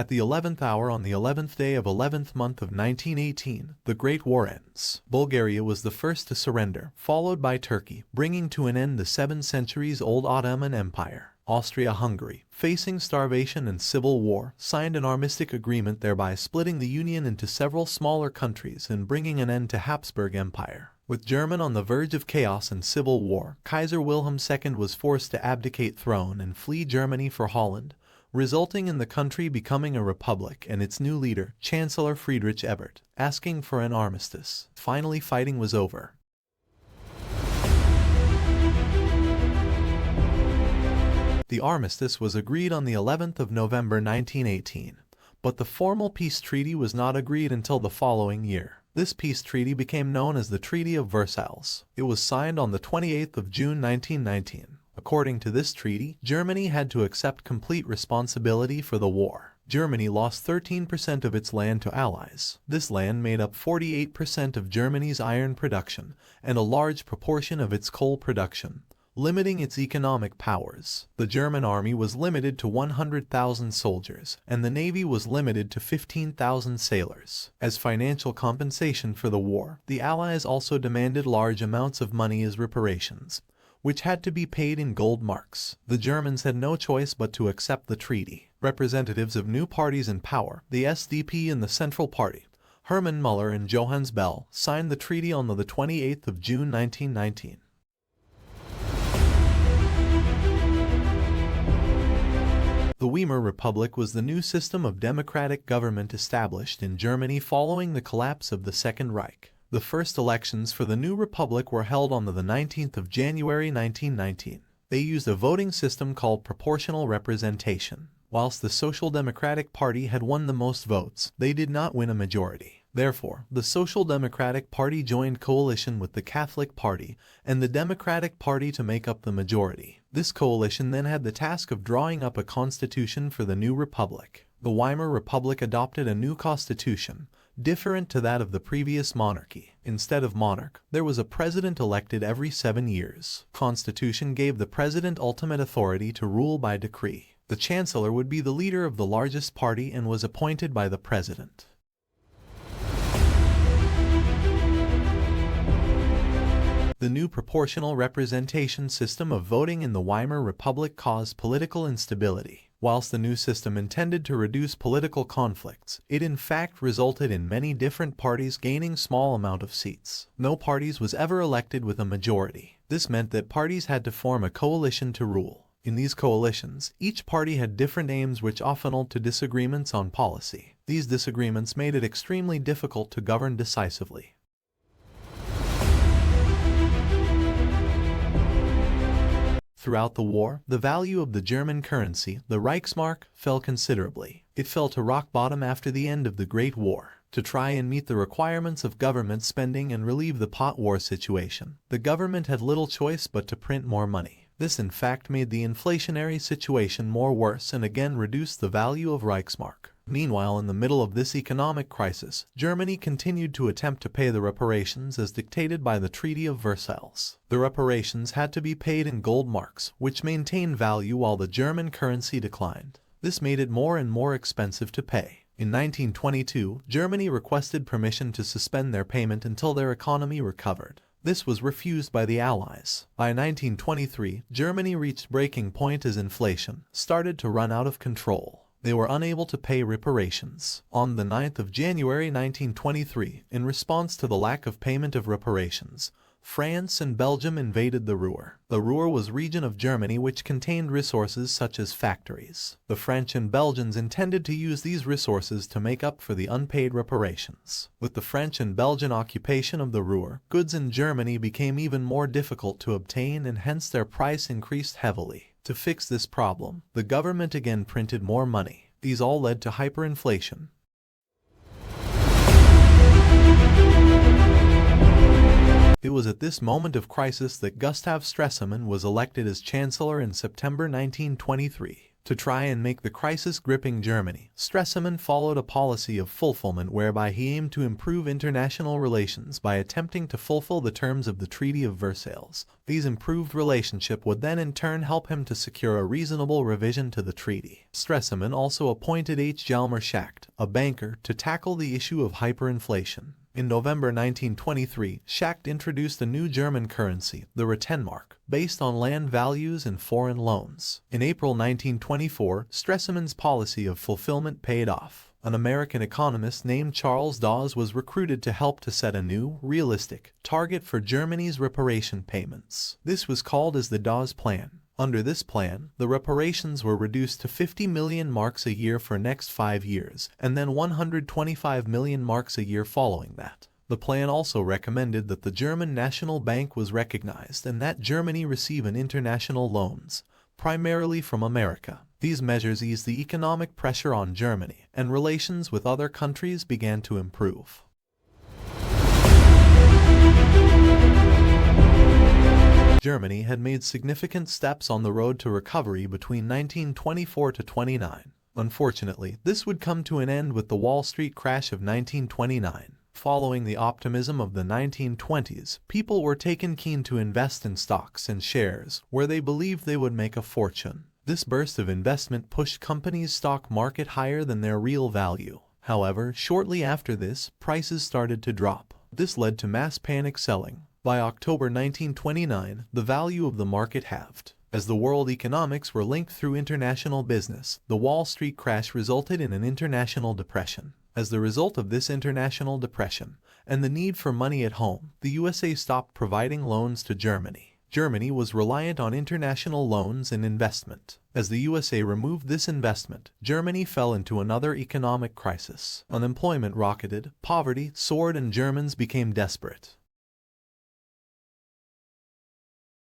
At the 11th hour on the 11th day of 11th month of 1918, the Great War ends. Bulgaria was the first to surrender, followed by Turkey, bringing to an end the 7 centuries-old Ottoman Empire. Austria-Hungary, facing starvation and civil war, signed an armistice agreement, thereby splitting the Union into several smaller countries and bringing an end to Habsburg Empire. With Germany on the verge of chaos and civil war, Kaiser Wilhelm II was forced to abdicate throne and flee Germany for Holland, resulting in the country becoming a republic and its new leader, Chancellor Friedrich Ebert, asking for an armistice. Finally, fighting was over. The armistice was agreed on the 11th of November 1918, but the formal peace treaty was not agreed until the following year. This peace treaty became known as the Treaty of Versailles. It was signed on the 28th of June 1919. According to this treaty, Germany had to accept complete responsibility for the war. Germany lost 13% of its land to Allies. This land made up 48% of Germany's iron production and a large proportion of its coal production, limiting its economic powers. The German army was limited to 100,000 soldiers, and the navy was limited to 15,000 sailors. As financial compensation for the war, the Allies also demanded large amounts of money as reparations, which had to be paid in gold marks. The Germans had no choice but to accept the treaty. Representatives of new parties in power, the SDP and the Central Party, Hermann Müller and Johannes Bell, signed the treaty on the 28th of June 1919. The Weimar Republic was the new system of democratic government established in Germany following the collapse of the Second Reich. The first elections for the new republic were held on the 19th of January 1919. They used a voting system called proportional representation. Whilst the Social Democratic Party had won the most votes, they did not win a majority. Therefore, the Social Democratic Party joined coalition with the Catholic Party and the Democratic Party to make up the majority. This coalition then had the task of drawing up a constitution for the new republic. The Weimar Republic adopted a new constitution, different to that of the previous monarchy. Instead of monarch, there was a president elected every 7 years. Constitution gave the president ultimate authority to rule by decree. The chancellor would be the leader of the largest party and was appointed by the president. The new proportional representation system of voting in the Weimar Republic caused political instability. Whilst the new system intended to reduce political conflicts, it in fact resulted in many different parties gaining small amount of seats. No parties was ever elected with a majority. This meant that parties had to form a coalition to rule. In these coalitions, each party had different aims which often led to disagreements on policy. These disagreements made it extremely difficult to govern decisively. Throughout the war, the value of the German currency, the Reichsmark, fell considerably. It fell to rock bottom after the end of the Great War. To try and meet the requirements of government spending and relieve the pot-war situation, the government had little choice but to print more money. This in fact made the inflationary situation more worse and again reduced the value of Reichsmark. Meanwhile, in the middle of this economic crisis, Germany continued to attempt to pay the reparations as dictated by the Treaty of Versailles. The reparations had to be paid in gold marks, which maintained value while the German currency declined. This made it more and more expensive to pay. In 1922, Germany requested permission to suspend their payment until their economy recovered. This was refused by the Allies. By 1923, Germany reached breaking point as inflation started to run out of control. They were unable to pay reparations. On the 9th of January 1923, in response to the lack of payment of reparations, France and Belgium invaded the Ruhr. The Ruhr was a region of Germany which contained resources such as factories. The French and Belgians intended to use these resources to make up for the unpaid reparations. With the French and Belgian occupation of the Ruhr, goods in Germany became even more difficult to obtain and hence their price increased heavily. To fix this problem, the government again printed more money. These all led to hyperinflation. It was at this moment of crisis that Gustav Stresemann was elected as Chancellor in September 1923. To try and make the crisis gripping Germany, Stresemann followed a policy of fulfillment whereby he aimed to improve international relations by attempting to fulfill the terms of the Treaty of Versailles. These improved relationship would then in turn help him to secure a reasonable revision to the treaty. Stresemann also appointed H. Hjalmar Schacht, a banker, to tackle the issue of hyperinflation. In November 1923, Schacht introduced a new German currency, the Rentenmark, based on land values and foreign loans. In April 1924, Stresemann's policy of fulfillment paid off. An American economist named Charles Dawes was recruited to help to set a new, realistic target for Germany's reparation payments. This was called as the Dawes Plan. Under this plan, the reparations were reduced to 50 million marks a year for next 5 years, and then 125 million marks a year following that. The plan also recommended that the German National Bank was recognized and that Germany receive an international loans, primarily from America. These measures eased the economic pressure on Germany, and relations with other countries began to improve. Germany had made significant steps on the road to recovery between 1924 to 29. Unfortunately, this would come to an end with the Wall Street crash of 1929. Following the optimism of the 1920s, people were taken keen to invest in stocks and shares, where they believed they would make a fortune. This burst of investment pushed companies' stock market higher than their real value. However, shortly after this, prices started to drop. This led to mass panic selling. By October 1929, the value of the market halved. As the world economics were linked through international business, the Wall Street crash resulted in an international depression. As the result of this international depression, and the need for money at home, the USA stopped providing loans to Germany. Germany was reliant on international loans and investment. As the USA removed this investment, Germany fell into another economic crisis. Unemployment rocketed, poverty soared, and Germans became desperate.